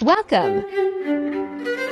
Welcome. Gang stalking. Now, we've said in previous videos, our real lives, no government is perfect. And the reason no government is perfect is because people are not perfect. And because people serve government. And by part of government, understand of course, as government, especially when bad things are happening, will let websites like yourself and me go ahead and spread so much false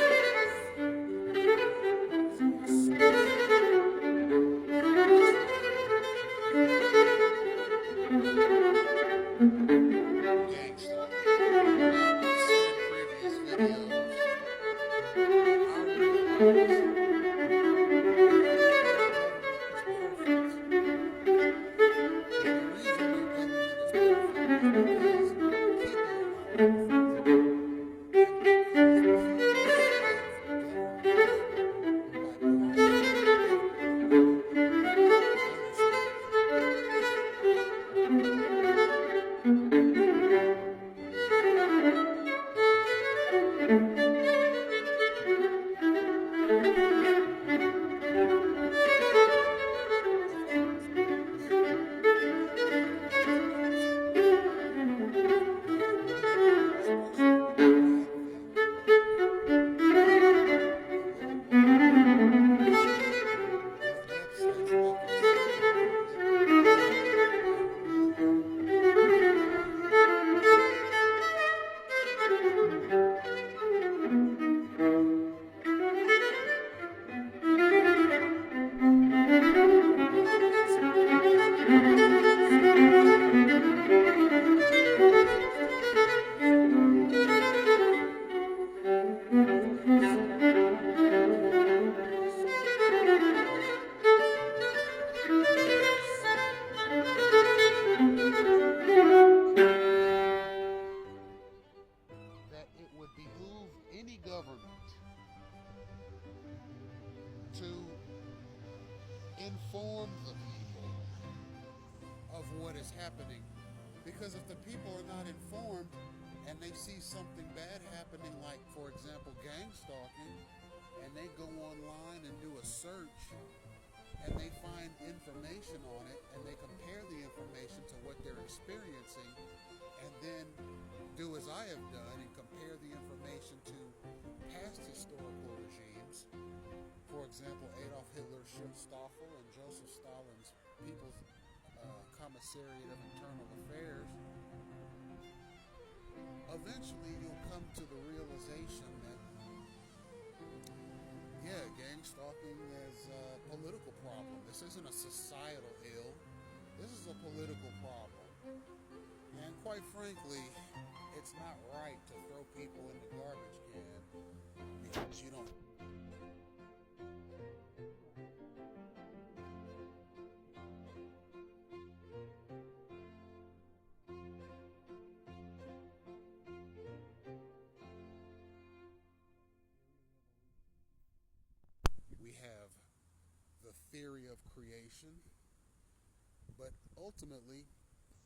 information spread so many pseudocreds and pseudo experts that it would behoove any government to inform the people of what is happening. Because if the people are not informed and they see something bad happening, like, for example, gang stalking, and they go online and do a search and they find information on it and they compare the information to what they're experiencing and then do as I have done and compare the information to past historical regimes, for example, Adolf Hitler's Schutzstaffel and Joseph Stalin's People's Commissariat of Internal Affairs, eventually you'll come to the realization that, yeah, gang stalking is a political problem. This isn't a societal ill. This is a political problem. And quite frankly, it's not right to throw people in the garbage can because you don't. We have the theory of creation, but ultimately,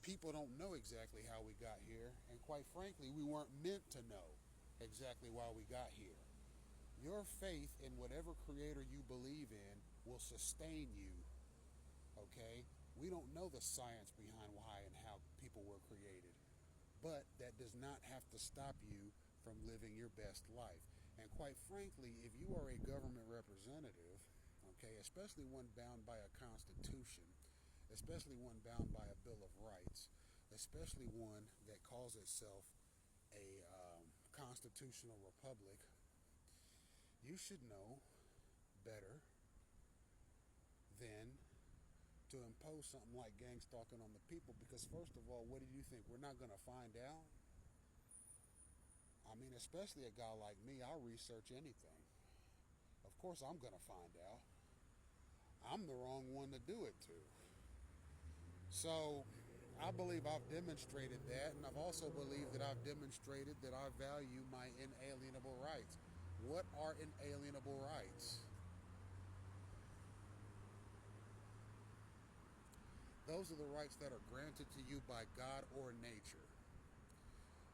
people don't know exactly how we got here, and quite frankly, we weren't meant to know exactly why we got here. Your faith in whatever creator you believe in will sustain you, okay? We don't know the science behind why and how people were created, but that does not have to stop you from living your best life. And quite frankly, if you are a government representative, okay, especially one bound by a constitution, especially one bound by a Bill of Rights, especially one that calls itself a constitutional republic, you should know better than to impose something like gang stalking on the people. Because first of all, what do you think? We're not going to find out? I mean, especially a guy like me, I'll research anything. Of course, I'm going to find out. I'm the wrong one to do it to. So, I believe I've demonstrated that, and I've also believed that I've demonstrated that I value my inalienable rights. What are inalienable rights? Those are the rights that are granted to you by God or nature.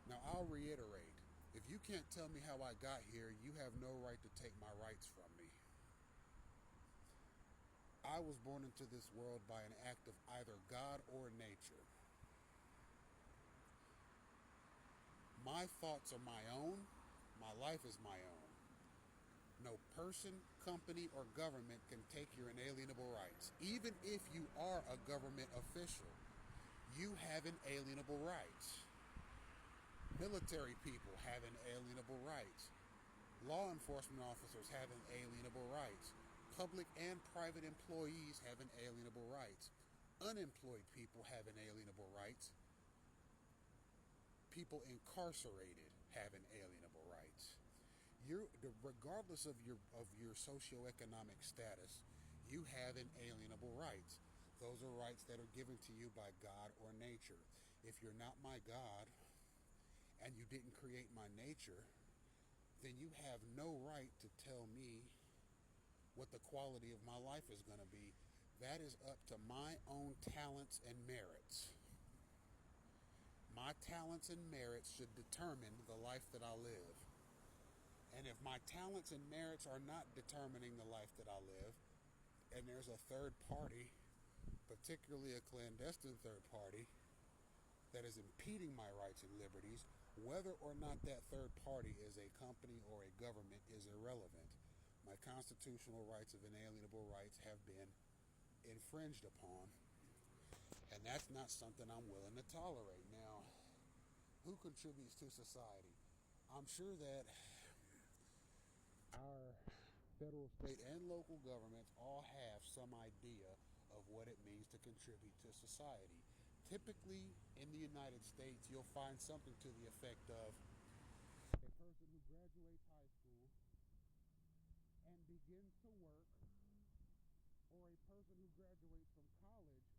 Now, I'll reiterate. If you can't tell me how I got here, you have no right to take my rights from me. I was born into this world by an act of either God or nature. My thoughts are my own. My life is my own. No person, company, or government can take your inalienable rights. Even if you are a government official, you have inalienable rights. Military people have inalienable rights. Law enforcement officers have inalienable rights. Public and private employees have inalienable rights. Unemployed people have inalienable rights. People incarcerated have inalienable rights. Regardless of your socioeconomic status, you have inalienable rights. Those are rights that are given to you by God or nature. If you're not my God and you didn't create my nature, then you have no right to tell me what the quality of my life is going to be. That is up to my own talents and merits. My talents and merits should determine the life that I live. And if my talents and merits are not determining the life that I live, and there's a third party, particularly a clandestine third party, that is impeding my rights and liberties, whether or not that third party is a company or a government is irrelevant. My constitutional rights of inalienable rights have been infringed upon, and that's not something I'm willing to tolerate. Now, who contributes to society? I'm sure that our federal, state, and local governments all have some idea of what it means to contribute to society. Typically, in the United States, you'll find something to the effect of a person who graduates high school and begins to work, or a person who graduates from college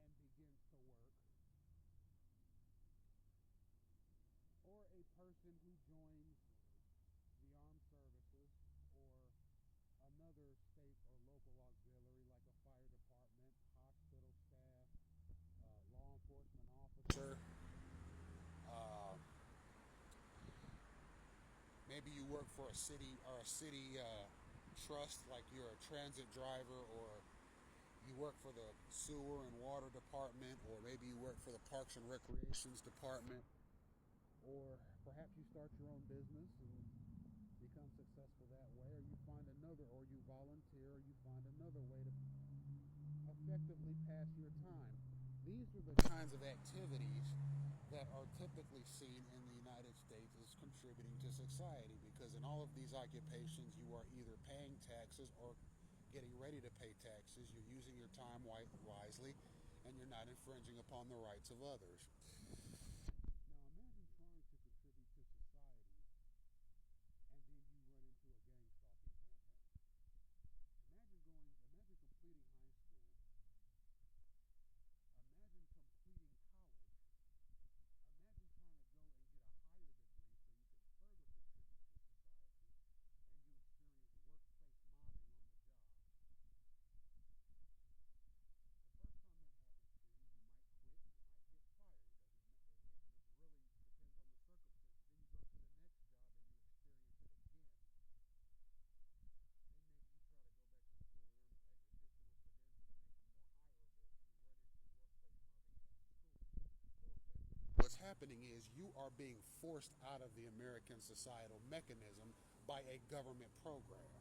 and begins to work, or a person who joins the armed services or another state or local auxiliary like a fire department, hospital staff, law enforcement officer. Uh, Maybe you work for a city trust, like you're a transit driver, or you work for the sewer and water department, or maybe you work for the parks and recreations department, or perhaps you start your own business and become successful that way, or you find another, or you volunteer, or you find another way to effectively pass your time. These are the kinds of activities that are typically seen in the United States as contributing to society, because in all of these occupations you are either paying taxes or getting ready to pay taxes. You're using your time wisely, and you're not infringing upon the rights of others. Now imagine trying to contribute to society and then you run into a gang stalking campaign. Imagine completing high school, imagine completing college, imagine trying to go and get a higher degree so you can further contribute to society, and you experience workplace mobbing on the job. The first time that happens to you, you might quit, you might get fired. It really depends on the circumstances. Then you go to the next job and you experience it again. Then maybe you try to go back to school and earn an additional credential to make you more hireable. You run into workplace mobbing at school. So effectively, what's happening is you are being forced out of the American societal mechanism by a government program.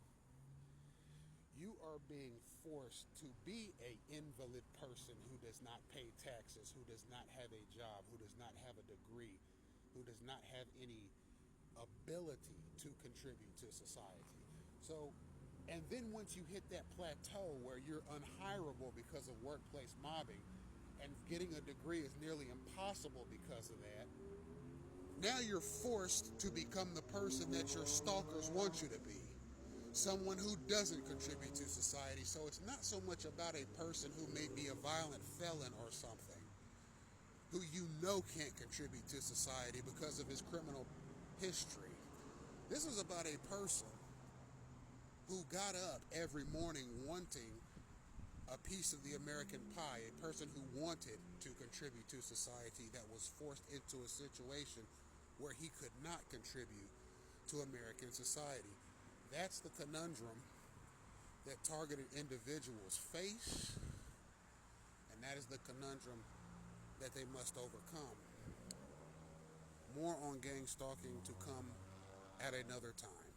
You are being forced to be an invalid person who does not pay taxes, who does not have a job, who does not have a degree, who does not have any ability to contribute to society. So, and then once you hit that plateau where you're unhireable because of workplace mobbing, and getting a degree is nearly impossible because of that, now you're forced to become the person that your stalkers want you to be. Someone who doesn't contribute to society. So it's not so much about a person who may be a violent felon or something, who you know can't contribute to society because of his criminal history. This is about a person who got up every morning wanting a piece of the American pie, a person who wanted to contribute to society that was forced into a situation where he could not contribute to American society. That's the conundrum that targeted individuals face, and that is the conundrum that they must overcome. More on gang stalking to come at another time.